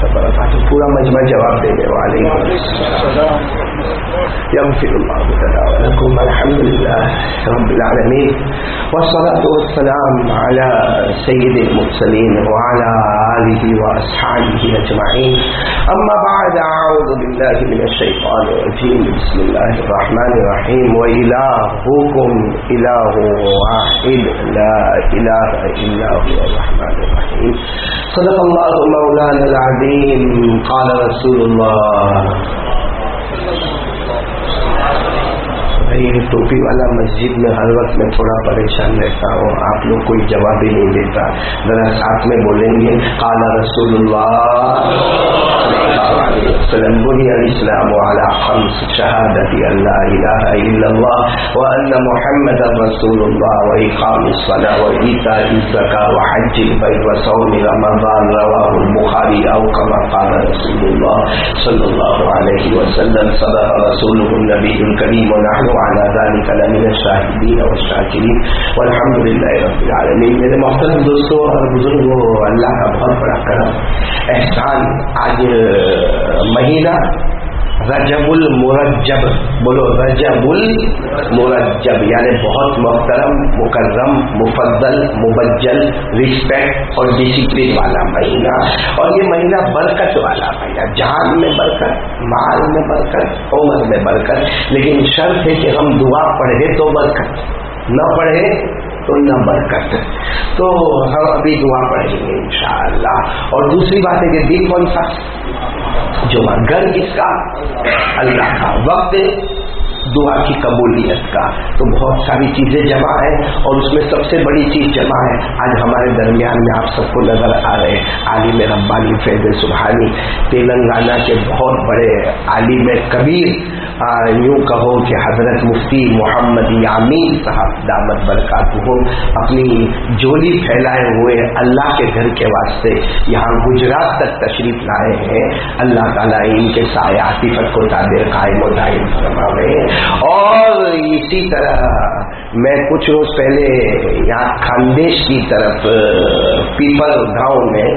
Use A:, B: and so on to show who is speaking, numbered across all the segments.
A: وبرکاتہ. پورا مجمع جواب دینے والے. یغفر اللہ لنا ولکم. الحمد للہ رب العالمین والصلاة والسلام على سید المرسلین وعلى آلہ واصحابہ اجمعین. اما بعد اعوذ باللہ من الشیطان الرجیم. بسم اللہ الرحمن الرحیم. وإلہکم الہ واحد لا الہ الا هو الرحمن الرحیم. صدق اللہ مولانا العظیم. قال رسول اللہ. ٹوپی والا مسجد میں ہر وقت میں تھوڑا پریشان رہتا ہوں. آپ لوگ کوئی جواب ہی نہیں دیتا. ذرا ساتھ میں بولیں گے قال رسول اللہ وسلم. بني الاسلام على خمس شهادة ان لا اله الا الله وان محمدا رسول الله واقام الصلاة وايتاء الزكاة وحج البيت وصوم رمضان. رواه البخاري او كما قال رسول الله صلى الله عليه وسلم. صدق رسوله النبي الكريم ونحن على ذلك لمن الشاهدين والشاكرين والحمد لله رب العالمين. میرے محترم دوستوں اور بزرگوں، اللہ کا بہت بڑا کرم احسان. آج مہینہ رجب المرجب، بولو رجب المرجب، یعنی بہت محترم، مکرم، مفضل، مبجل، رسپیکٹ اور ڈسپلن والا مہینہ. اور یہ مہینہ برکت والا مہینہ، جان میں برکت، مال میں برکت، عمر میں برکت. لیکن شرط ہے کہ ہم دعا پڑھے تو برکت، نہ پڑھے تو نہ برکت. تو ہم ابھی دعا پڑھیں گے انشاءاللہ. اور دوسری بات ہے کہ دن کون سا؟ جمعہ. گھر کس کا؟ اللہ کا. وقت دعا کی قبولیت کا. تو بہت ساری چیزیں جمع ہیں اور اس میں سب سے بڑی چیز جمع ہے. آج ہمارے درمیان میں آپ سب کو نظر آ رہے عالم ربانی فیض سبحانی، تلنگانہ کے بہت بڑے عالم کبیر، یوں کہو کہ حضرت مفتی محمد یامین صاحب دامت برکاتہم اپنی جولی پھیلائے ہوئے اللہ کے گھر کے واسطے یہاں گجرات تک تشریف لائے ہیں. اللہ تعالیٰ ان کے سایہ عاطفت کو تعبیر قائم و دائم فرمائے. اور اسی طرح میں کچھ روز پہلے یہاں خاندیش کی طرف پیپل گاؤں میں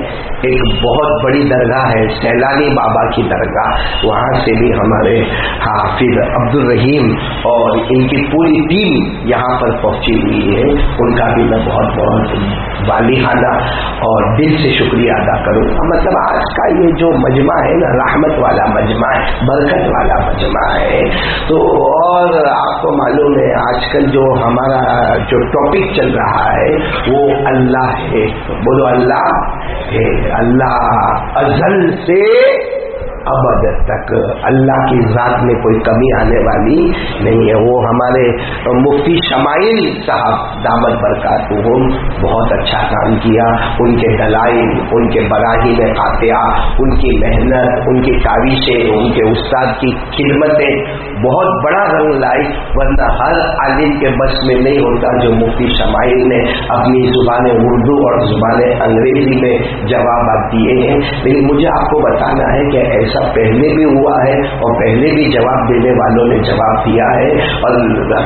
A: ایک بہت بڑی درگاہ ہے، سیلانی بابا کی درگاہ، وہاں سے بھی ہمارے حافظ عبد الرحیم اور ان کی پوری ٹیم یہاں پر پہنچی ہوئی ہے. ان کا بھی میں بہت بہت والہانہ اور دل سے شکریہ ادا کروں. مطلب آج کا یہ جو مجمع ہے نا، رحمت والا مجمع ہے، برکت والا مجمع ہے. تو اور آپ کو معلوم ہے آج کل جو ہمارا جو ٹاپک چل رہا ہے وہ اللہ ہے. بولو اللہ ہے. اللہ ازل سے ابد تک اللہ کی ذات میں کوئی کمی آنے والی نہیں ہے. وہ ہمارے مفتی شمائل صاحب دامت برکاتہم بہت اچھا کام کیا. ان کے دلائل، ان کے براہین قاطعہ، ان کی محنت، ان کی کاوشیں، ان کے استاد کی خدمتیں بہت بڑا رنگ لائی. ورنہ ہر عالم کے بس میں نہیں ہوتا جو مفتی شمائل نے اپنی زبان اردو اور زبان انگریزی میں جوابات دیے ہیں. لیکن مجھے آپ کو بتانا ہے کہ ایسا پہلے بھی ہوا ہے اور پہلے بھی جواب دینے والوں نے جواب دیا ہے. اور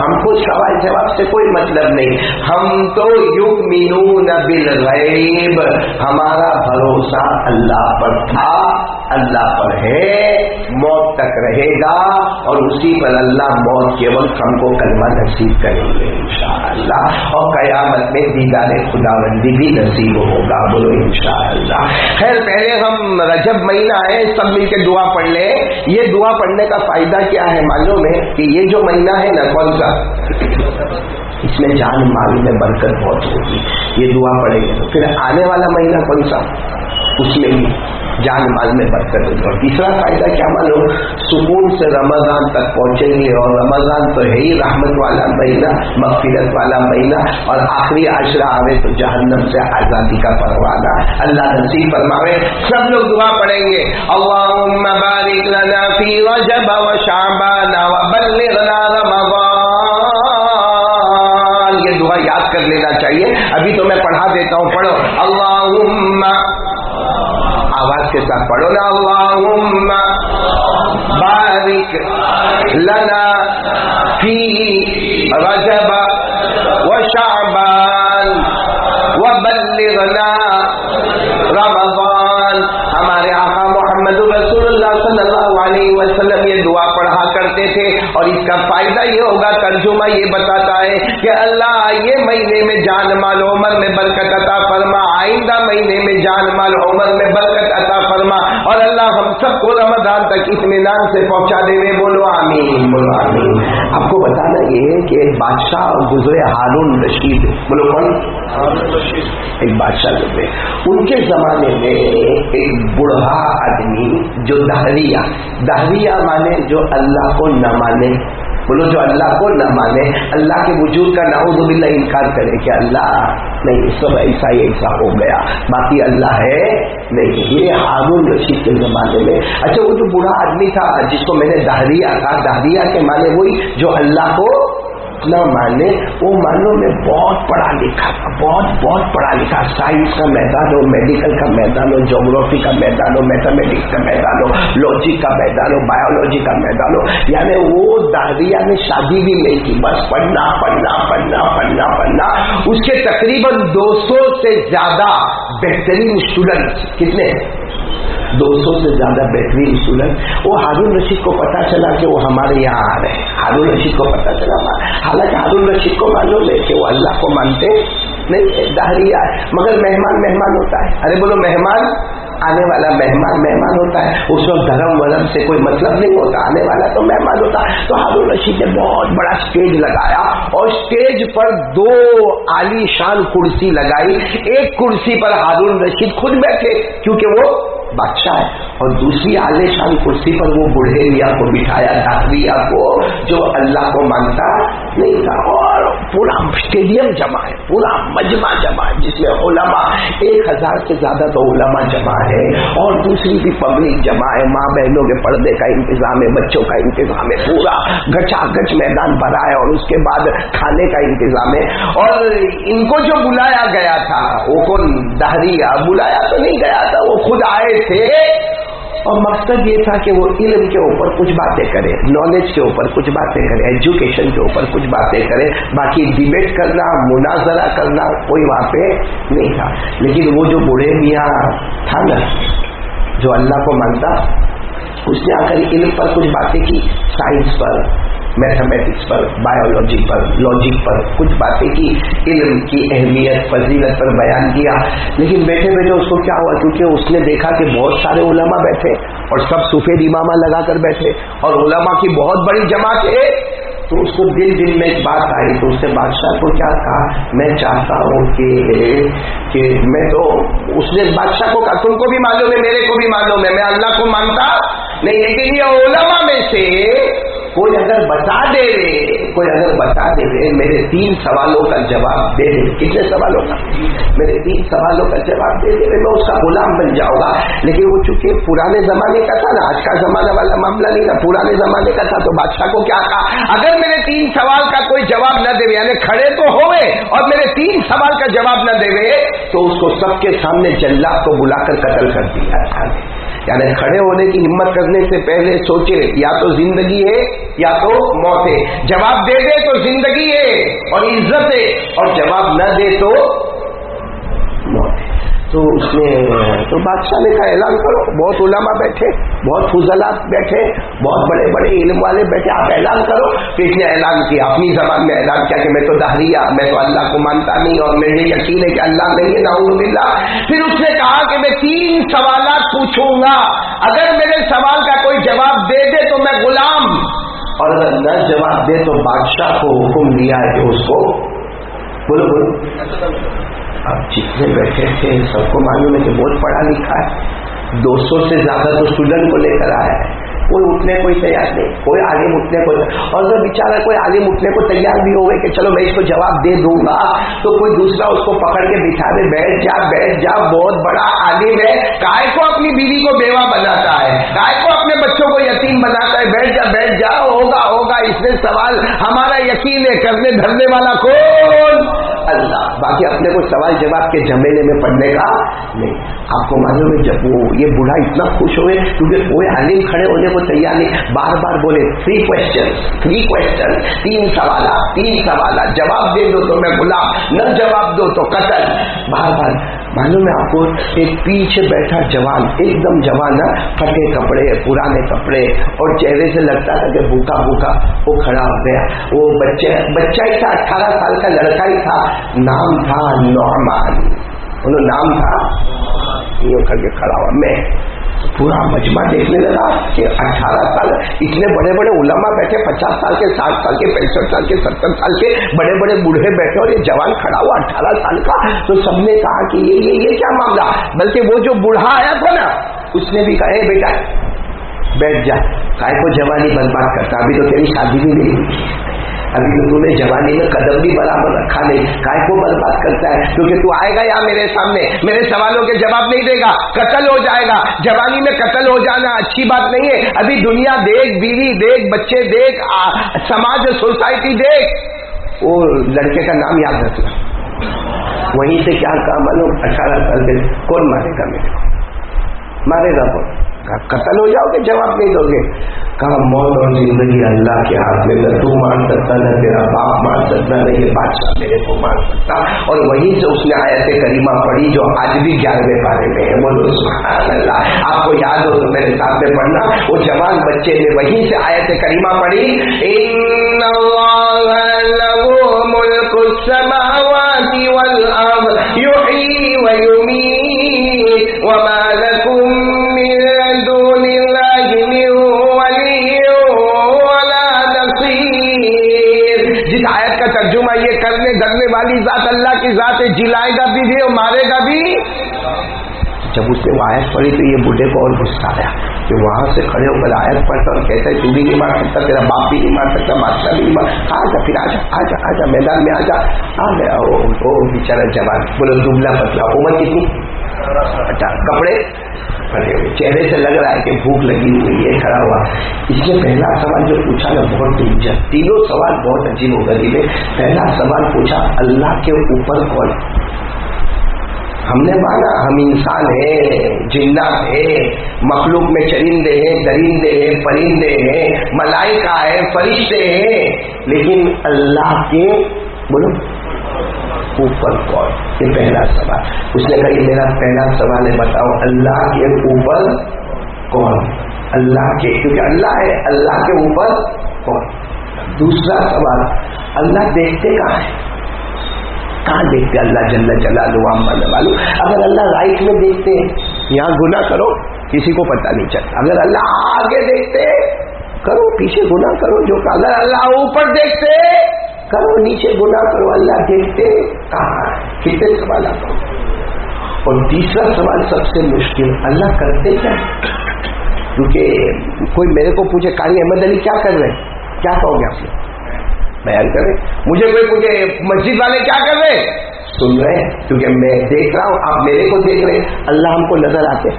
A: ہم کو سوال جواب سے کوئی مطلب نہیں. ہم تو یؤمنون بالغیب، ہمارا بھروسہ اللہ پر تھا، اللہ پر ہے، موت تک رہے گا اور اسی پر اللہ موت کے وقت ہم کو کلمہ نصیب کریں گے انشاءاللہ. اور قیامت میں دیدار خداوندی بھی نصیب ہوگا. بولو انشاءاللہ. خیر پہلے ہم رجب مہینہ ہے، سب مل کے دعا پڑھ لیں. یہ دعا پڑھنے کا فائدہ کیا ہے معلوم ہے کہ یہ جو مہینہ ہے نا، کون سا، اس میں جان مال میں برکت بہت ہوگی. یہ دعا پڑھیں گے تو پھر آنے والا مہینہ کون سا، اس میں بھی جان مال میں برکت ہوگی. اور تیسرا فائدہ کیا معلوم، سکون سے رمضان تک پہنچیں گے. اور رمضان تو ہے ہی رحمت والا مہینہ، مغفرت والا مہینہ. اور آخری عشرہ آوے تو جہنم سے آزادی کا پروانہ اللہ نصیب فرماوے. سب لوگ دعا پڑھیں گے. اللہم بارک لنا فی رجب و شعبان و بلغنا رمضان. یہ دعا یاد کر لینا چاہیے. ابھی تو میں پڑھا دیتا ہوں، پڑھو. اللہم، آواز کے ساتھ پڑھو نا. اللہم بارک لنا فی رجب و شعبان و بلغنا رمضان. ہمارے آقا کا فائدہ یہ ہوگا، ترجمہ یہ بتاتا ہے کہ اللہ یہ مہینے میں جان مال عمر میں برکت عطا فرما، آئندہ مہینے میں جان مال عمر میں برکت عطا فرما، اور اللہ ہم سب کو رمضان تک اطمینان سے پہنچا دے میں بولو آمین، بولو آمین۔ آپ کو بتانا یہ ہے کہ ایک بادشاہ گزرے، ہارون رشید، بولو کون؟ ایک بادشاہ گزرے، ان کے زمانے میں ایک بوڑھا آدمی جو دہریہ مانے جو اللہ کو نہ مانے، بولو جو اللہ کو نہ مانے، اللہ کے وجود کا نعوذ باللہ انکار کرے کہ اللہ نہیں، سب ایسا ہی ایسا ہو گیا، باقی اللہ ہے نہیں، یہ ہارون رشید کے زمانے میں۔ اچھا وہ جو بوڑھا آدمی تھا جس کو میں نے دہریہ کہا، دہریہ کے معنی وہی جو اللہ کو نہ مانے، وہ مانو میں بہت پڑھا لکھا تھا، بہت پڑھا لکھا، سائنس کا میدان ہو، میڈیکل کا میدان ہو، جغرافی کا میدان ہو، میتھمیٹکس کا میدان ہو، لاجک کا میدان ہو، بایولوجی کا میدان ہو، یعنی وہ دہریہ نے شادی بھی نہیں کی، بس پڑھنا پڑھنا پڑھنا پڑھنا پڑھنا۔ اس کے تقریباً 200 سے زیادہ بہترین اسٹوڈنٹ، کتنے؟ 200 سے زیادہ بہترین اسٹوڈنٹ۔ وہ ہارون رشید کو پتا چلا کہ وہ ہمارے یہاں آ رہے ہیں، ہارون رشید کو پتا چلا، حالانکہ ہارون رشید کو معلوم ہے کہ وہ اللہ کو مانتے نہیں، دہریہ ہے، مگر مہمان ہوتا ہے، ارے بولو مہمان، آنے والا مہمان ہوتا ہے، اس وقت دھرم ورم سے کوئی مطلب نہیں ہوتا، آنے والا تو مہمان ہوتا ہے۔ تو ہارون رشید نے بہت بڑا اسٹیج لگایا اور اسٹیج پر 2 عالی شان کرسی لگائی، ایک کرسی پر ہارون رشید خود بیٹھے کیونکہ وہ بادشاہ ہے، اور دوسری عالی شان کرسی پر وہ بوڑھے میاں کو بٹھایا، دہریہ کو جو اللہ کو مانتا نہیں تھا، اور پورا اسٹیڈیم جمع ہے، پورا مجمع جمع ہے جس میں علماء 1000 سے زیادہ تو علماء جمع ہے، اور دوسری بھی پبلک جمع ہے، ماں بہنوں کے پردے کا انتظام ہے، بچوں کا انتظام ہے، پورا گچا گچ میدان بھرا ہے، اور اس کے بعد کھانے کا انتظام ہے۔ اور ان کو جو بلایا گیا تھا وہ کون؟ دہریہ بلایا تو نہیں گیا تھا، وہ خود آئے تھے، اور مقصد یہ تھا کہ وہ علم کے اوپر کچھ باتیں کرے، نالج کے اوپر کچھ باتیں کرے، ایجوکیشن کے اوپر کچھ باتیں کرے، باقی ڈیبیٹ کرنا، مناظرہ کرنا کوئی وہاں پہ نہیں تھا۔ لیکن وہ جو بوڑھے میاں تھا نا جو اللہ کو مانتا، اس نے آ کر علم پر کچھ باتیں کی، سائنس پر، میتھمیٹکس پر، بایولوجی پر، لاجک پر کچھ باتیں کی، علم کی اہمیت فضیلت پر بیان کیا۔ لیکن بیٹھے بیٹھے اس کو کیا ہوا، کیونکہ اس نے دیکھا کہ بہت سارے علماء بیٹھے اور سب سفید امامہ لگا کر بیٹھے اور علماء کی بہت بڑی جماعت ہے، تو اس کو دل میں ایک بات آئی، تو اس نے بادشاہ کو کیا کہا، میں چاہتا ہوں کہ میں تو، اس نے بادشاہ کو کہا تم کو بھی معلوم ہے، میرے کو بھی معلوم ہے، میں اللہ کو مانتا نہیں، لیکن یہ علماء میں سے کوئی اگر بتا دے میرے 3 سوالوں کا جواب دے دے، کتنے سوالوں کا؟ میرے 3 سوالوں کا جواب دے دے، میں اس کا غلام بن جاؤں گا۔ لیکن وہ چونکہ پرانے زمانے کا تھا نا، آج کا زمانہ والا معاملہ نہیں تھا، پرانے زمانے کا تھا، تو بادشاہ کو کیا کہا، اگر میرے 3 سوال کا کوئی جواب نہ دے، یعنی کھڑے تو ہوئے اور میرے 3 سوال کا جواب نہ دے، تو اس کو سب کے سامنے جلاد کو بلا کر قتل کر دیا۔ یعنی کھڑے ہونے کی ہمت کرنے سے پہلے سوچے، یا تو زندگی ہے یا تو موت ہے، جواب دے دے تو زندگی ہے اور عزت ہے، اور جواب نہ دے تو موت ہے۔ تو اس نے، تو بادشاہ نے کہا اعلان کرو، بہت علماء بیٹھے، بہت فضلات بیٹھے، بہت بڑے بڑے علم والے بیٹھے، آپ اعلان کرو۔ پھر اس نے اعلان کیا، اپنی زبان میں اعلان کیا کہ میں تو دہریہ، میں تو اللہ کو مانتا نہیں اور مجھے یقین ہے کہ اللہ نہیں ہے، نعوذ باللہ۔ پھر اس نے کہا کہ میں 3 سوالات پوچھوں گا، اگر میرے سوال کا کوئی جواب دے دے تو میں غلام، اور اگر نہ جواب دے تو بادشاہ کو حکم دیا ہے کہ اس کو بولو۔ اب جتنے بیٹھے تھے سب کو معلوم ہے کہ بہت پڑھا لکھا ہے، 200 سے زیادہ تو اسٹوڈنٹ کو لے کر آیا ہے، کوئی اٹھنے کوئی تیار نہیں، کوئی عالم اٹھنے کو، اور جب بیچارہ کوئی عالم اٹھنے کو تیار بھی ہو گئے کہ چلو میں اس کو جواب دے دوں گا، تو کوئی دوسرا اس کو پکڑ کے بٹھا دے، بیٹھ جا بہت بڑا عالم ہے، کائے کو اپنی بیوی کو بیوہ بناتا ہے، کائے کو اپنے بچوں کو یتیم بناتا ہے، بیٹھ جا ہوگا اس نے سوال، ہمارا یقین ہے کرنے دھرنے والا کون؟ اللہ۔ باقی اپنے کو سوال جواب کے جھمیلے میں پڑنے کا نہیں. آپ کو معلوم ہے جب وہ یہ بوڑھا اتنا خوش ہوئے کیونکہ کوئی عالم کھڑے ہونے کو تیار نہیں, بار بار بولے 3 questions, 3 سوالات, جواب دے دو تو میں غلام, نہ جواب دو تو قتل. بار بار. معلوم ہے آپ کو ایک پیچھے بیٹھا جوان, ایک دم جوان, پھٹے کپڑے, پرانے کپڑے, اور چہرے سے لگتا تھا کہ بھوکا بھوکا, وہ کھڑا ہو گیا. وہ بچہ ہی تھا, 18 سال کا لڑکا ہی تھا, نام تھا نعمان. انہوں نام تھا یہ کر کے کھڑا ہوا. میں پورا مجمع دیکھنے لگا کہ 18 سال, اتنے بڑے بڑے علماء بیٹھے, 50 سال کے, 60 سال کے, 65 سال کے, 70 سال کے, بڑے بڑے بوڑھے بیٹھے, اور یہ جوان کھڑا ہوا 18 سال کا. تو سب نے کہا کہ یہ کیا معاملہ. بلکہ وہ جو بوڑھا آیا تھا نا, اس نے بھی کہا بیٹا بیٹھ جا, کائے کو جوانی برباد کرتا, ابھی تو تیری شادی بھی نہیں ہوئی, ابھی تو تو نے جوانی میں قدم بھی برابر رکھا نہیں, کائے کو برباد کرتا ہے. کیونکہ تو آئے گا یا میرے سامنے میرے سوالوں کے جواب نہیں دے گا, قتل ہو جائے گا. جوانی میں قتل ہو جانا اچھی بات نہیں ہے. ابھی دنیا دیکھ, بیوی دیکھ, بچے دیکھ, سماج سوسائٹی دیکھ. وہ لڑکے کا نام یاد رکھنا. وہیں سے کیا کہا معلوم, 18 سال کے, کون مارے گا میرے کو, مارے گا کون, قتل ہو جاؤ گے, جواب نہیں دو گے. کہا موت اور زندگی اللہ کے ہاتھ میں, نہ تو مار سکتا, نہ تیرا باپ مار سکتا, نہ یہ بادشاہ میرے کو مار سکتا. اور وہیں سے اس نے آیت کریمہ پڑھی جو آج بھی 11ویں پارے میں ہے. بولو سبحان اللہ. آپ کو یاد ہو تو میرے ساتھ میں پڑھنا. وہ جوان بچے نے وہیں سے آیت کریمہ پڑھی, ان اللہ لہ ملک السماوات والارض یحیی ویمیت وما لکم من دون اللہ من ولی ولا نصیر. جس آیت کا ترجمہ یہ کرنے دھرنے والی ذات اللہ کی ذات ہے, جلائے گا بھی اور مارے گا بھی. جب اس نے وہ آیت پڑھی تو یہ بوڑھے کو اور غصہ آیا کہ وہاں سے کھڑے ہو کر آیت پڑھتا اور کہتا ہے تو بھی نہیں مار سکتا, تیرا باپ بھی نہیں مار سکتا, بادشاہ بھی نہیں مار. آجا پھر آجا میدان میں آجا. آ گیا وہ بیچارہ جوان, بولو دبلا پتلا, عمر کتنی, 50, کپڑے پھٹے ہوئے, چہرے سے لگ رہا ہے کہ بھوک لگی ہوئی ہے, کھڑا ہوا. اس نے پہلا سوال جو پوچھا نا بہت دلچسپ, تینوں سوال بہت عجیب و غریب ہے. پہلا سوال پوچھا اللہ کے اوپر کون. ہم نے مانا ہم انسان ہیں, جنات ہیں, مخلوق میں چرندے ہیں, درندے ہیں, پرندے ہیں, ملائکہ ہیں, فرشتے ہیں, لیکن اللہ کے بولو اوپر کون. یہ پہلا سوال. اس نے کہا یہ میرا پہلا سوال ہے, بتاؤ اللہ کے اوپر کون. اللہ کے, کیونکہ اللہ ہے, اللہ کے اوپر کون. دوسرا سوال, اللہ دیکھتے کہاں ہے, کہاں دیکھتے اللہ جل جلالہ عما والو. اگر اللہ رائٹ میں دیکھتے یہاں گناہ کرو کسی کو پتہ نہیں چلتا. اگر اللہ آگے دیکھتے کرو, پیچھے گناہ کرو جو, اگر اللہ اوپر دیکھتے کرو, نیچے گناہ کرو. اللہ دیکھتے کہاں, کتنے سوالات. اور تیسرا سوال سب سے مشکل, اللہ کرتے کیا. کیونکہ کوئی میرے کو پوچھے قاری احمد علی کیا کر رہے ہیں, کیا کہو گے آپ نے, بیان کریں. مجھے کوئی پوچھے مسجد والے کیا کر رہے ہیں, سن رہے ہیں, کیونکہ میں دیکھ رہا ہوں, آپ میرے کو دیکھ رہے ہیں, اللہ ہم کو نظر آتے.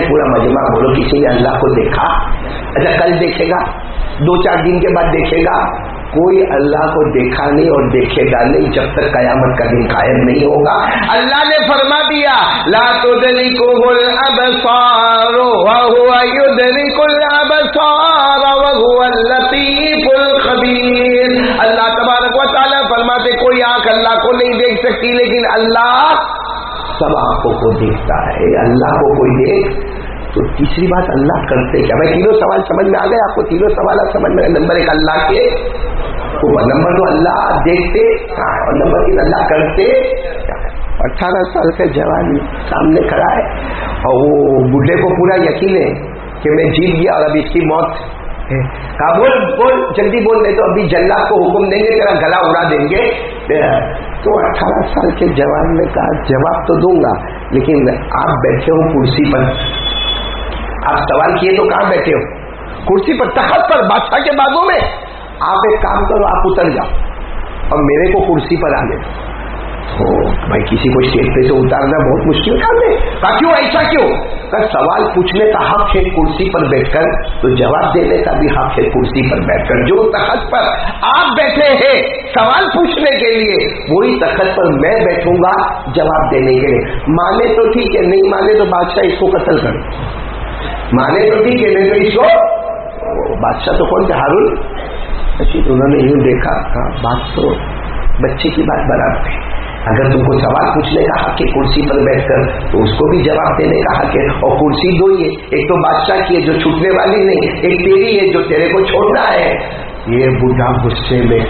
A: پورا مجمع بولو کسی نے اللہ کو دیکھا. اچھا کل دیکھے گا, 2-4 دن کے بعد دیکھے گا. کوئی اللہ کو دیکھا نہیں اور دیکھے گا نہیں جب تک قیامت کا دن قائم نہیں ہوگا. اللہ نے فرما دیا لا تدركه الابصار وهو يدرك الابصار وهو اللطيف الخبير. اللہ تبارک و تعالی فرماتے کوئی آنکھ اللہ کو نہیں دیکھ سکتی لیکن اللہ سب آنکھوں کو دیکھتا ہے. اللہ کو کوئی دیکھ. تو تیسری بات اللہ کرتے کیا. بھائی تینوں سوال سمجھ میں آ گئے آپ کو, تینوں سوالات سمجھ میں. نمبر 1 اللہ کے اوپر, نمبر 2 اللہ دیکھتے, اور نمبر 3 اللہ کرتے. 18 سال کا جوان سامنے کھڑا ہے اور وہ بڈھے کو پورا یقین ہے کہ میں جیت گیا اور اب اس کی موت ہے. کہا بول جلدی بول, نہیں تو ابھی جلاد کو حکم دیں گے, تیرا گلا اڑا دیں گے. تو 18 سال کے جوان نے کہا جواب تو دوں گا لیکن آپ بیٹھے ہو کرسی پر, آپ سوال کیے تو کہاں بیٹھے ہو, کرسی پر, تخت پر, بادشاہ کے باغوں میں. آپ ایک کام کرو, آپ اتر جاؤ اور میرے کو کرسی پر آ گئے. تو بھائی کسی کو اسٹیج پہ سے اتارنا بہت مشکل کام ہے. کہا کیوں, ایسا کیوں. کا سوال پوچھنے کا حق ہے کرسی پر بیٹھ کر، تو جواب دینے کا بھی حق ہے کرسی پر بیٹھ کر. جو تخت پر آپ بیٹھے ہیں سوال پوچھنے کے لیے، وہی تخت پر میں بیٹھوں گا جواب دینے کے لیے. مانے تو ٹھیک ہے، نہیں مانے تو بادشاہ اس کو قتل کر. مانے تو ٹھیک ہے، نہیں تو اس کو بادشاہ تو کون تھے؟ ہارون رشید. انہوں نے یوں دیکھا، ہاں بات تو بچے کی بات برابر ہے. اگر تم کو سوال پوچھنے کا حق ہے کرسی پر بیٹھ کر، تو اس کو بھی جواب دینے کا حق ہے. اور کرسی دو ہی ہے، ایک تو بادشاہ کی ہے جو چھوٹنے والی نہیں، ایک تیری ہے جو تیرے کو چھوڑنا ہے. یہ بوڑھا غصے میں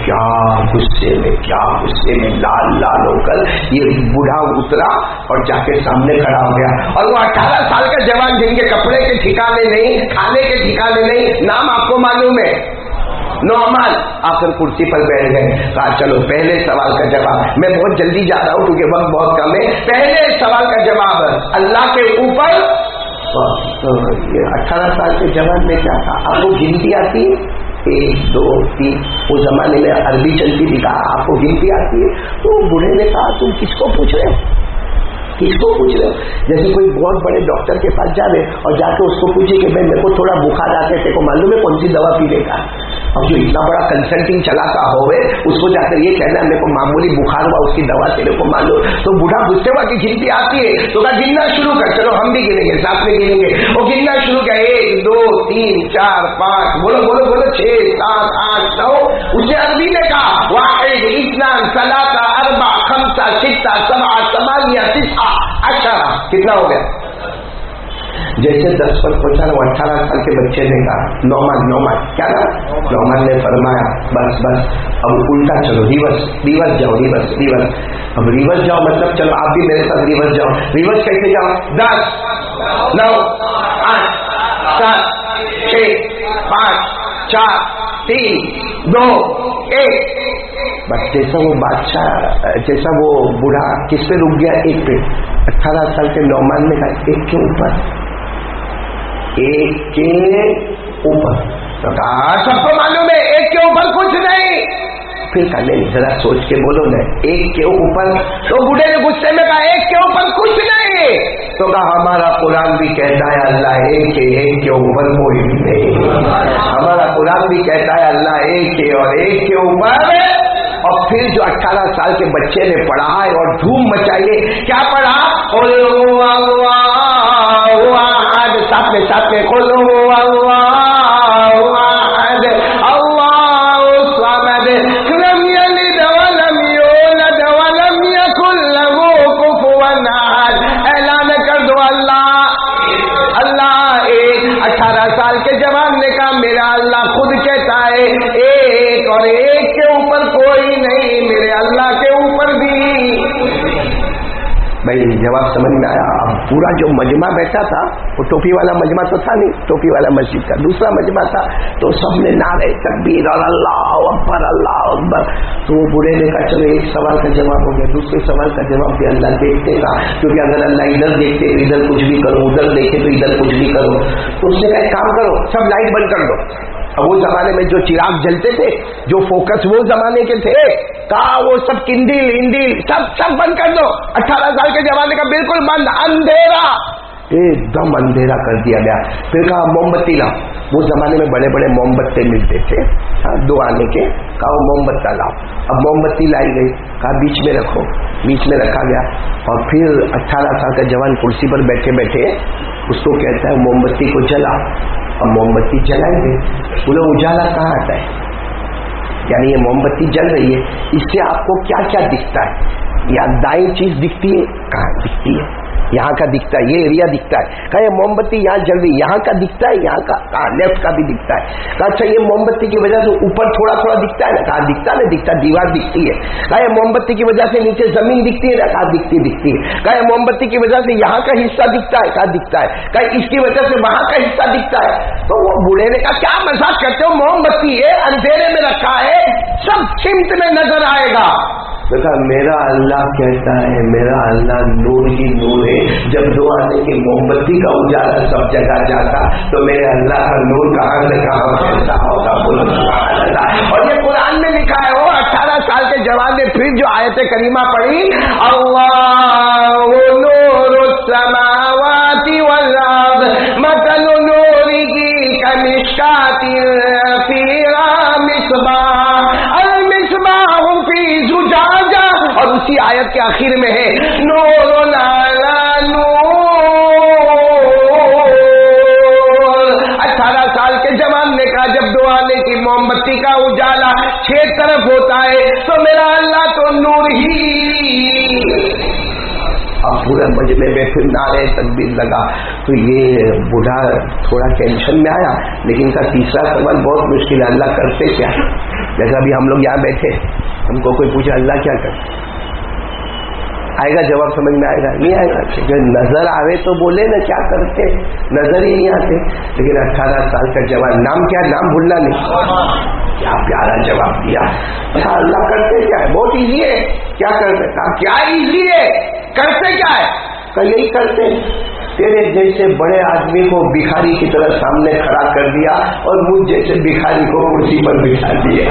A: لال لال ہو کر یہ بوڑھا اترا اور جا کے سامنے کھڑا ہو گیا. اور وہ 18 سال کا جوان جن کے کپڑے کے ٹھکانے نہیں، کھانے کے ٹھکانے نہیں، نام آپ کو معلوم ہے نعمان، آخر کرسی پر بیٹھ گئے. کہا چلو پہلے سوال کا جواب، میں بہت جلدی جا رہا ہوں کیونکہ وقت بہت کم ہے. پہلے سوال کا جواب اللہ کے اوپر. 18 سال کے جوان میں کیا تھا؟ آپ کو گنتی آتی ہے؟ 1 2 3. اس زمانے میں عربی چلتی تھی. کہا آپ کو گنتی آتی ہے؟ تو بوڑھے نے کہا تم کس کو پوچھ رہے ہو؟ کس کو پوچھ رہے ہو؟ جیسے کوئی بہت بڑے ڈاکٹر کے پاس جا رہے اور جا کے اس کو پوچھے کہ بھائی میرے کو تھوڑا بخار آتے تھے کو معلوم ہے کون سی دوا پینے کا. اب جو اتنا بڑا کنسلٹنگ چلاتا ہوئے اس کو جا کر یہ کہنا میرے کو معمولی بخار ہوا اس کی دوا تیرے کو معلوم. تو بوڑھا غصے ہوا کہ گنتی آتی ہے تو کہا گننا شروع کر. چلو ہم بھی گنیں گے، ساتھ میں گنیں گے. وہ گننا شروع کیا، 1 2 3 4 5 بولو 6 7 8 9. اسے عربی نے کہا 1 2 3 4 5 6 7 8 9 10. کتنا ہو گیا؟ جیسے 10 پر پہنچا نا، 18 سال کے بچے نے کہا نعمان کیا نا؟ نعمان نے فرمایا بس اب الٹا چلو، ریورس جاؤ. اب ریورس جاؤ مطلب چلو آپ بھی میرے ساتھ ریورس جاؤ. ریورس کیسے جاؤ؟ 10 9 8 7 6 5 4 3 2 1. بس جیسا وہ بادشاہ، جیسا وہ بوڑھا کس پہ رک گیا؟ 1 پہ. 18 سال کے نعمان نے کہا 1 کے اوپر. تو کہا سب کو معلوم ہے 1 کے اوپر کچھ نہیں. پھر کہا نہیں ذرا سوچ کے بولو نا 1 کے اوپر. تو بوڑھے نے غصے میں کہا 1 کے اوپر کچھ نہیں. تو کہا ہمارا قرآن بھی کہتا ہے اللہ 1 ہے، 1 کے اوپر کوئی بھی نہیں. ہمارا قرآن بھی کہتا ہے اللہ 1 ہے اور 1 کے اوپر. اور پھر جو 18 سال کے بچے نے پڑھا ہے اور دھوم مچائیے، کیا پڑھا؟ ساتھ میں قل هو الله احد الله الصمد لم يلد ولم يولد ولم يكن له كفوا احد. اعلان کر دو اللہ ایک. 18 سال کے جوان نے کہا میرا اللہ خود کہتا ہے 1 اور 1 کے اوپر کوئی نہیں، میرے اللہ کے اوپر بھی. بھائی جواب سمجھ میں آیا؟ اب پورا جو مجمع بیٹھا تھا وہ ٹوپی والا مجمع تو تھا نہیں، ٹوپی والا مسجد کا دوسرا مجمع تھا. تو سب نے نعرے تکبیر اور اللہ اکبر اللہ اکبر. تو وہ بوڑھے نے کہا چلو ایک سوال کا جواب ہو گیا، دوسرے سوال کا جواب بھی اللہ دیکھتے گا، کیونکہ اگر اللہ ادھر دیکھتے ادھر کچھ بھی کرو، ادھر دیکھے تو ادھر کچھ بھی کرو. تو اس نے کہا ایک کام کرو سب لائٹ بند کر دو. اب وہ زمانے میں جو چراغ جلتے تھے، جو فوکس وہ زمانے کے تھے، کہا وہ سب کنڈیل سب بند کر دو. 18 سال کے جوان کا بالکل بند، اندھیرا ایک دم اندھیرا کر دیا گیا. پھر کہا موم بتی لاؤ. وہ زمانے میں بڑے بڑے موم بتے ملتے تھے 2 آنے کے. کہا وہ موم بتا لاؤ. اب موم بتی لائی گئی. کہا بیچ میں رکھو. بیچ میں رکھا گیا. اور پھر 18 سال کا جوان کرسی پر بیٹھے اس کو کہتا ہے موم بتی کو جلا. اب موم بتی جلائیں گے. بولے اجالا کہاں آتا ہے؟ یعنی یہ موم بتی جل رہی ہے، اس سے آپ کو کیا کیا دکھتا ہے؟ یا دائیں چیز دکھتی ہے؟ کہاں دکھتی ہے؟ یہاں کا دکھتا ہے، یہ ایریا دکھتا ہے. کہا یہ موم بتی یہاں جل رہی، یہاں کا دکھتا ہے، یہاں کا کہا لیفٹ کا بھی دکھتا ہے. کہا اچھا یہ موم بتی کی وجہ سے اوپر تھوڑا دکھتا ہے نا؟ کہا دکھتا ہے، دکھتا دیوار دکھتی ہے. کہا یہ موم بتی کی وجہ سے نیچے زمین دکھتی ہے نا؟ کہا دکھتی ہے. کہا یہ موم بتی کی وجہ سے یہاں کا حصہ دکھتا ہے؟ کہا دکھتا ہے. کہا اس کی وجہ سے وہاں کا حصہ دکھتا ہے. تو وہ بوڑھے نے کہا کیا مزاق کرتے ہو، موم بتی ہے اندھیرے میں رکھا ہے، سب سمت میں نظر آئے گا. دیکھا میرا اللہ کہتا ہے میرا اللہ نور ہی نور ہے. جب 2 آنے کی موم بتی کا اجالا سب جگہ جاتا تو میرے اللہ کا نور کہاں سے کہاں پھیلتا ہوگا. اور یہ قرآن میں لکھا ہے. وہ 18 سال کے جوان نے پھر جو آیت کریمہ پڑھی، اللہ نور السماوات والارض پورا مجمع میں پھر نعرے تکبیر لگا. تو یہ بوڑھا تھوڑا ٹینشن میں آیا. لیکن کا تیسرا سوال بہت مشکل ہے, اللہ کرتے کیا؟ جیسا ابھی ہم لوگ یہاں بیٹھے, ہم کو کوئی پوچھا اللہ کیا کرتے, آئے گا جواب سمجھ میں؟ آئے گا نہیں آئے گا. جو نظر آوے تو بولے نا کیا کرتے, نظر ہی نہیں آتے. لیکن 18 سال کا جوان, نام کیا؟ نام بھولنا نہیں. کیا پیارا جواب دیا. اچھا اللہ کرتے کیا ہے؟ بہت ایزی ہے. کیا کرتے؟ کیا ایزی ہے, کرتے کیا ہے؟ کہ یہی کرتے تیرے جیسے بڑے آدمی کو بھکاری کی طرح سامنے کھڑا کر دیا اور مجھ جیسے بھکاری کو کرسی پر بٹھا دیا.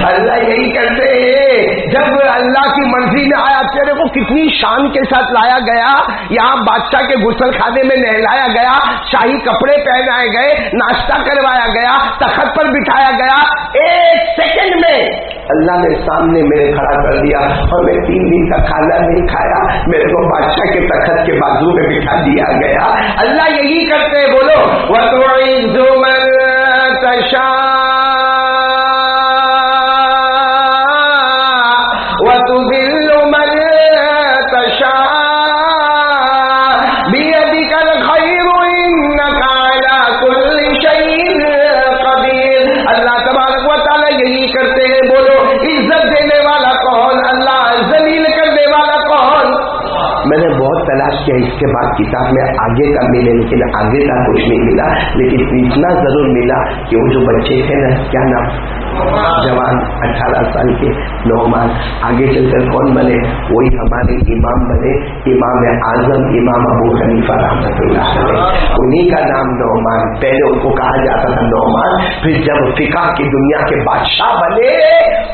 A: اللہ یہی کرتے ہیں. جب اللہ کی مرضی میں آیا, تیرے کو کتنی شان کے ساتھ لایا گیا, یہاں بادشاہ کے غسل خانے میں نہلایا گیا, شاہی کپڑے پہنائے گئے, ناشتہ کروایا گیا, تخت پر بٹھایا گیا. 1 سیکنڈ میں اللہ نے سامنے میرے کھڑا کر دیا اور میں 3 دن کا کھانا نہیں کھایا, میرے کو بادشاہ کے تخت کے بازو میں بٹھا دیا گیا. اللہ یہی کرتے. بولو وَتُعِزُّ مَن تَشَاءُ وَتُذِلُّ مَن تَشَاءُ بِيَدِكَ الْخَيْرُ إِنَّكَ عَلَى كُلِّ شَيْءٍ قَدِيرٌ. اللہ تبارک و تعالی یہی کرتے ہیں. بولو عزت دینے والا کون؟ اللہ. ذلیل کرنے والا کون؟ میں نے بہت تلاش کیا اس کے بعد کتاب میں آگے کا ملے, لیکن آگے کا کچھ نہیں ملا. لیکن اتنا ضرور ملا کہ وہ جو بچے تھے نا, کیا نام, جوان 18 سال کے نعمان, آگے چل کر کون بنے؟ وہی ہمارے امام بنے, امام اعظم امام ابو حنیفہ رحمۃ اللہ علیہ. انہیں کا نام نعمان. پہلے ان کو کہا جاتا تھا نعمان, پھر جب فقہ کی دنیا کے بادشاہ بنے,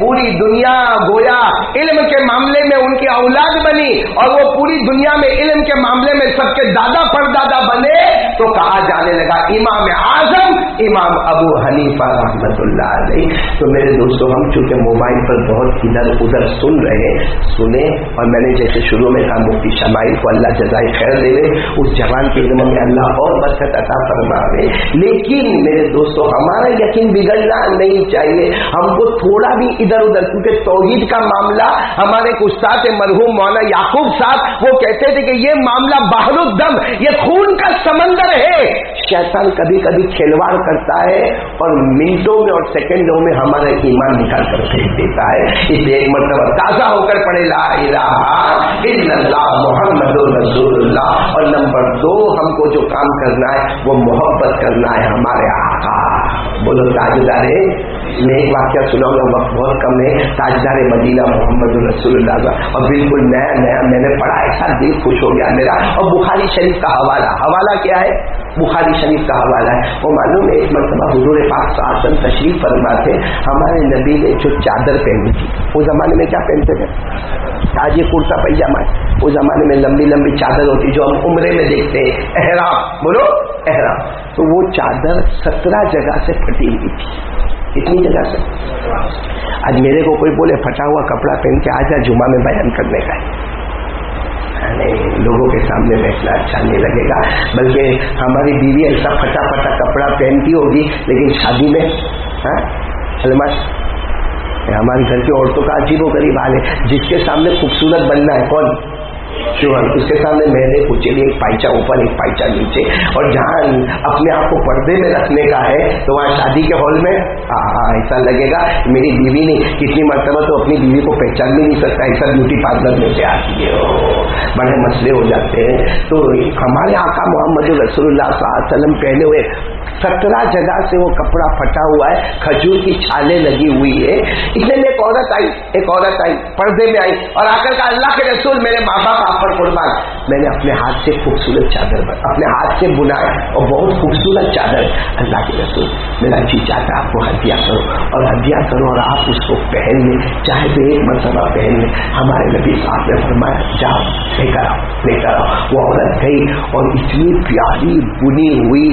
A: پوری دنیا گویا علم کے معاملے میں ان کی اولاد بنی اور وہ پوری دنیا میں علم کے معاملے میں سب کے دادا پردادا بنے, تو کہا جانے لگا امام اعظم امام ابو حنیفہ رحمۃ اللہ علیہ. تو میرے دوستوں, ہم چونکہ موبائل پر بہت ادھر ادھر سن رہے, سنیں, اور میں نے جیسے شروع میں کہا مفتی شمائل کو اللہ جزائے خیر دے دے, اس جوان کے علم میں اللہ اور برکت عطا فرمائے. لیکن میرے دوستوں, ہمارا یقین بگڑنا نہیں چاہیے. ہم کو تھوڑا بھی ادھر ادھر, کیونکہ توحید کا معاملہ ہمارے استاد مرحوم مولانا یعقوب صاحب وہ کہتے تھے کہ یہ معاملہ بحر الدم, یہ خون کا سمندر ہے. شیطان کبھی کبھی کھلواڑ کرتا ہے اور منٹوں میں اور سیکنڈوں میں ہمارا ایمان نکال کر پھینک دیتا ہے. اس لیے ایک مرتبہ تازہ ہو کر پڑھے لا الہ الا اللہ محمد رسول اللہ. اور نمبر 2, ہم کو جو کام کرنا ہے وہ محبت کرنا ہے ہمارے آقا. بولو تاجدار. میں ایک واقعہ سناؤں گا, وقت بہت کم ہے. تاجدار مدینہ محمد رسول اللہ کا, اور بالکل نیا نیا میں نے پڑھا, ایسا دل خوش ہو گیا میرا. اور بخاری شریف کا حوالہ کیا ہے؟ بخاری شریف کا حوالہ ہے. وہ معلوم ہے ایک مرتبہ حضور پاک صلی اللہ علیہ وسلم تشریف فرما تھے. ہمارے نبی نے جو چادر پہنی تھی, اس زمانے میں کیا پہنتے تھے؟ تاجی کرتا پیجامہ. اس زمانے میں لمبی لمبی چادر ہوتی جو ہم عمرے میں دیکھتے ہیں, احرام. بولو احرام. تو وہ چادر 17 جگہ سے پھٹی ہوئی تھی. اتنی جگہ سے. آج میرے کو کوئی بولے پھٹا ہوا کپڑا پہن کے آ جا جمعہ میں بیان کرنے کا ہے, لوگوں کے سامنے بیٹھنا اچھا نہیں لگے گا. بلکہ ہماری بیوی ایسا پھٹا پھٹا کپڑا پہنتی ہوگی, لیکن شادی میں الماس ہمارے گھر کی عورتوں کا عجیب و غریب حال ہے. جس کے سامنے خوبصورت بننا ہے کون؟ شوہر. اس کے سامنے مہرے کچیلی, ایک پائچہ اوپر ایک پائچہ نیچے. اور جہاں اپنے آپ کو پردے میں رکھنے کا ہے تو وہاں شادی کے ہال میں ایسا لگے گا میری بیوی نہیں. کتنی مرتبہ تو اپنی بیوی کو پہچان بھی نہیں سکتا, ایسا بیوٹی پارلر میں سے آتی ہے. بڑے مسئلے ہو جاتے ہیں. تو ہمارے آقا محمد رسول اللہ صلی اللہ علیہ وسلم پہنے ہوئے 17 جگہ سے وہ کپڑا پھٹا ہوا ہے, کھجور کی چھالیں لگی ہوئی ہے. اتنے میں ایک عورت آئی پردے میں آئی اور آ کر کہا اللہ کے رسول میرے ماں باپ آپ پر قربان, میں نے اپنے ہاتھ سے خوبصورت چادر اپنے ہاتھ سے بنایا اور بہت خوبصورت چادر. اللہ کے رسول میرا جی چاہتا آپ کو ہدیہ کرو اور آپ اس کو پہن لیں, چاہے تو ایک مرتبہ پہن لیں. ہمارے نبی صاحب نے فرمایا جاؤ لے کر آؤ. وہ عورت گئی اور اتنی پیاری بنی ہوئی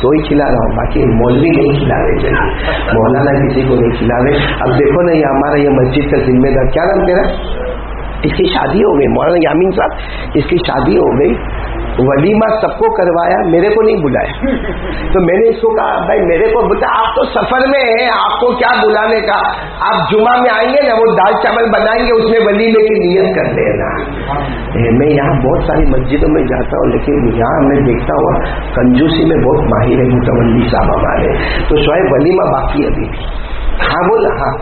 A: تو ہی کھلا رہا ہوں، باقی مولوی نہیں کھلا رہے چلیے، مولانا کسی کو نہیں کھلا رہے. اب دیکھو نا، یہ ہمارا یہ مسجد کا ذمہ دار، کیا نام تیرا؟ اس کی شادی ہو گئی، مولانا یامین صاحب، اس کی شادی ہو گئی، ولیمہ سب کو کروایا، میرے کو نہیں بلایا. تو میں نے اس کو کہا بھائی میرے کو بتا، آپ تو سفر میں ہیں، آپ کو کیا بلانے کا، آپ جمعہ میں آئیں گے نا، وہ دال چاول بنائیں گے، اس میں ولیمے کی نیت کر لینا. میں یہاں بہت ساری مسجدوں میں جاتا ہوں، لیکن یہاں میں دیکھتا ہوں کنجوسی میں بہت ماہر ہے متولی صاحب ہمارے. تو شاید ولیمہ باقی ابھی بھی. ہاں بول، ہاں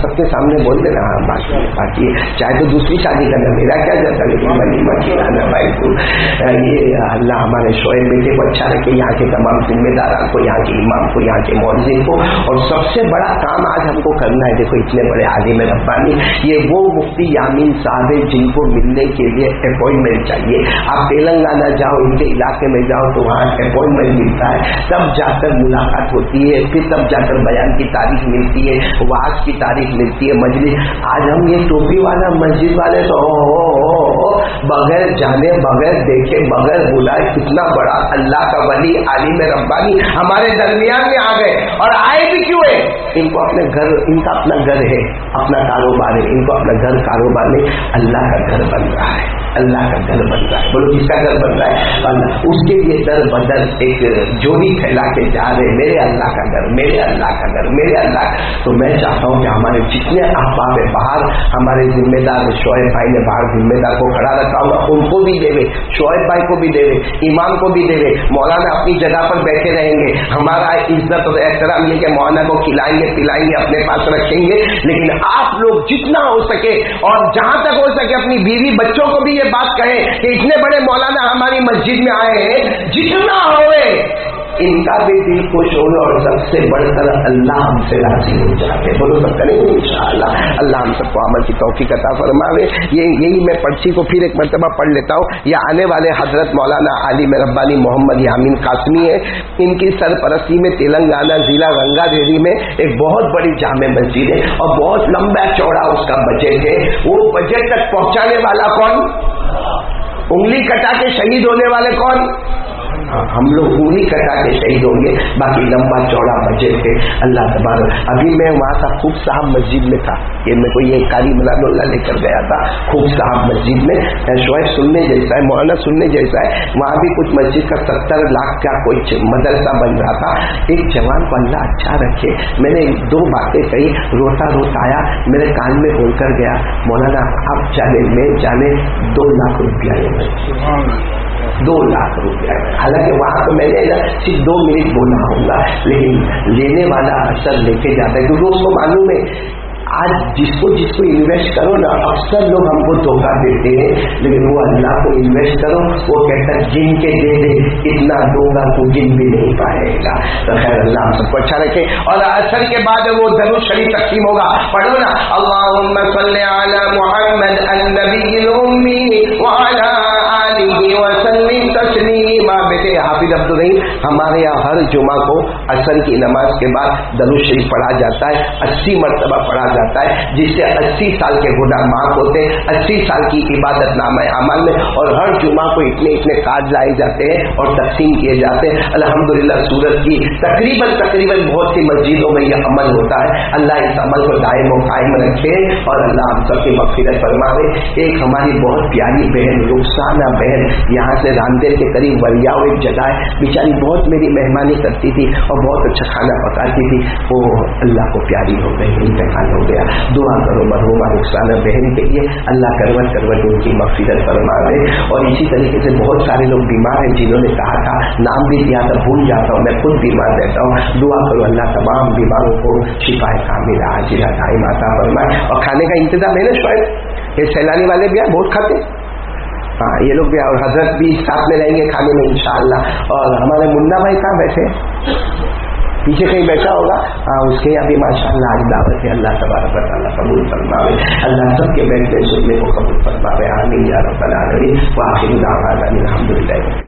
A: سب کے سامنے بول دینا، ہاں باقی چاہے تو دوسری شادی کرنا، میرا کیا جاتا، لیکن ولیمہ کھلانا بھائی کو. یہ اللہ ہمارے شعیب بیٹے کو اچھا رکھے، یہاں کے تمام ذمہ داران کو، یہاں کے امام کو، یہاں کے مؤذن کو. اور سب سے بڑا کام آج ہم کو کرنا ہے، دیکھو اتنے بڑے عالم ربانی، یہ وہ مفتی یامین صاحب ہے جن کو ملنے کے لیے اپوائنٹمنٹ چاہیے. آپ تلنگانہ جاؤ، ان کے علاقے میں جاؤ تو وہاں اپوائنٹمنٹ ملتا ہے، تب جا کر ملاقات ہوتی ہے، پھر تب جا کر بیان کی تاریخ ملتی ہے، وعظ کی تاریخ ملتی ہے، مجلس. آج ہم یہ ٹوپی والا مسجد والے تو بغیر جانے، بغیر دیکھے، بغیر بلائے، کتنا بڑا اللہ کا ولی عالم ربانی ہمارے درمیان میں آ گئے. اور آئے بھی کیوں ہے؟ ان کو اپنے گھر، ان کا اپنا گھر ہے، اپنا کاروبار ہے، ان کو اپنا گھر کاروبار نہیں، اللہ کا گھر بن رہا ہے، اللہ کا گھر بن رہا ہے. بولو کس کا گھر بن رہا ہے؟ اللہ. اس کے لیے در بدر ایک جوڑی پھیلا کے جا رہے، میرے اللہ کا گھر، میرے اللہ کا گھر، میرے اللہ. تو میں چاہتا ہوں کہ ہمارے جتنے احباب باہر، ہمارے ذمہ دار شعیب بھائی نے باہر ذمہ دار کو کھڑا رکھا ہوگا، ان کو بھی دے دے، شعیب بھائی کو بھی دے دے، امام کو بھی دے دے. مولانا اپنی جگہ پر بیٹھے رہیں گے، ہمارا عزت اور احترام یہ کہ مولانا کو کھلائیں گے پلائیں گے، اپنے پاس رکھیں گے. لیکن آپ لوگ جتنا ہو سکے اور جہاں تک ہو سکے اپنی بیوی بچوں کو بھی یہ بات کہیں کہ اتنے بڑے مولانا ہماری مسجد میں آئے ہیں، جتنا ہوئے ان کا بھی دل خوش ہوگا، اور سب سے بڑھ کر اللہ ہم سے راضی ہو جاتے. بولو سب کریں گے انشاءاللہ. اللہ ہم سب کو عمل کی توفیق عطا فرماوے. یہی میں پرچی کو پھر ایک مرتبہ پڑھ لیتا ہوں. یہ آنے والے حضرت مولانا عالم ربانی محمد یامین قاسمی ہے، ان کی سرپرستی میں تلنگانہ ضلع رنگا ریڈی میں ایک بہت بڑی جامع مسجد ہے، اور بہت لمبا چوڑا اس کا بجٹ ہے. وہ بجٹ تک پہنچانے والا کون؟ انگلی کٹا کے شہید ہونے والے کون؟ ہم لوگ انگلی کٹا کے شہید ہوں گے، باقی لمبا چوڑا بجٹ ہے. اللہ تبارک. ابھی میں وہاں تھا، خوب صاحب مسجد میں تھا، یہ میں کوئی ایک قاری ملاد اللہ لے کر گیا تھا خوب صاحب مسجد میں. شعیب سننے جیسا ہے، مولانا سننے جیسا ہے. وہاں بھی کچھ مسجد کا 70 لاکھ کا کوئی مدرسہ بن رہا تھا. ایک جوان کو اللہ اچھا رکھے، میں نے 2 باتیں کہی، روتا روتا آیا، میرے کان میں بول کر گیا، مولانا آپ جانے میں جانے 2 لاکھ روپیہ ہے، 2 لاکھ روپیہ. حالانکہ وہاں تو میں نے صرف 2 منٹ بولا ہوگا، لیکن لینے والا اثر لے کے جاتا ہے، کیونکہ اس کو معلوم ہے آج جس کو انویسٹ کرو نا، اکثر لوگ ہم کو دھوکہ دیتے ہیں، لیکن وہ اللہ کو انویسٹ کرو، وہ کہتا ہے جن کے دے دے اتنا دوں گا تو جن بھی نہیں پائے گا. تو خیر اللہ ہم سب کو اچھا رکھے. اور اثر کے بعد وہ درود شریف تقسیم ہوگا، پڑھو نا، اللہم صلی علی محمد النبی الامی وعلی آلہ وسلم تسلیما. بیٹے حافظ عبدالرحیم، ہمارے یہاں ہر جمعہ کو عصر کی نماز کے بعد درود شریف پڑھا جاتا ہے، 80 مرتبہ پڑھا جاتا ہے، جس سے 80 سال کے گناہ معاف ہوتے ہیں، 80 سال کی عبادت نامہ اعمال میں. اور ہر جمعہ کو اتنے کارڈ لائے جاتے ہیں اور تقسیم کیے جاتے ہیں. الحمدللہ سورت کی تقریباً بہت سی مسجدوں میں یہ عمل ہوتا ہے. اللہ اس عمل کو دائم و قائم رکھے، اور اللہ ہم سب کی مغفرت فرماوے. ایک ہماری بہت پیاری بہن رخسانہ بہن یہاں سے راندیر کے قریب وریاؤ ایک جگہ ہے، بیچاری بہت میری مہمانی کرتی تھی اور بہت اچھا کھانا پکاتی تھی. وہ اللہ کو پیاری ہو گئی، انتقال ہو گیا. دعا کرو مرحومہ رخسانہ بہن کے لیے، اللہ کروٹ ان کی مغفرت فرماوے. اور اسی طریقے سے بہت سارے لوگ بیمار ہیں جنہوں نے کہا تھا، نام بھی دیا تھا، بھول جاتا ہوں، میں خود بیمار رہتا ہوں. دعا کرو اللہ تمام بیماروں کو شفا کاملہ عاجلہ دائمہ عطا فرمائے. اور کھانے کا انتظام ہے نا شاید، یہ سیلانی والے بھی ہیں بہت کھاتے، ہاں یہ لوگ بھی، اور حضرت بھی ساتھ میں رہیں گے کھانے میں انشاءاللہ. اور ہمارے منا بھائی کہاں بیٹھے؟ پیچھے کہیں بیٹھا ہوگا، ہاں اس کے یہاں بھی ماشاءاللہ آج دعوت ہے. اللہ تبارک و تعالیٰ قبول فرماوے. اللہ سب کے بیٹھنے سننے کو قبول فرماوے. آمین یا رب العالمین. وآخر دعوانا الحمدللہ.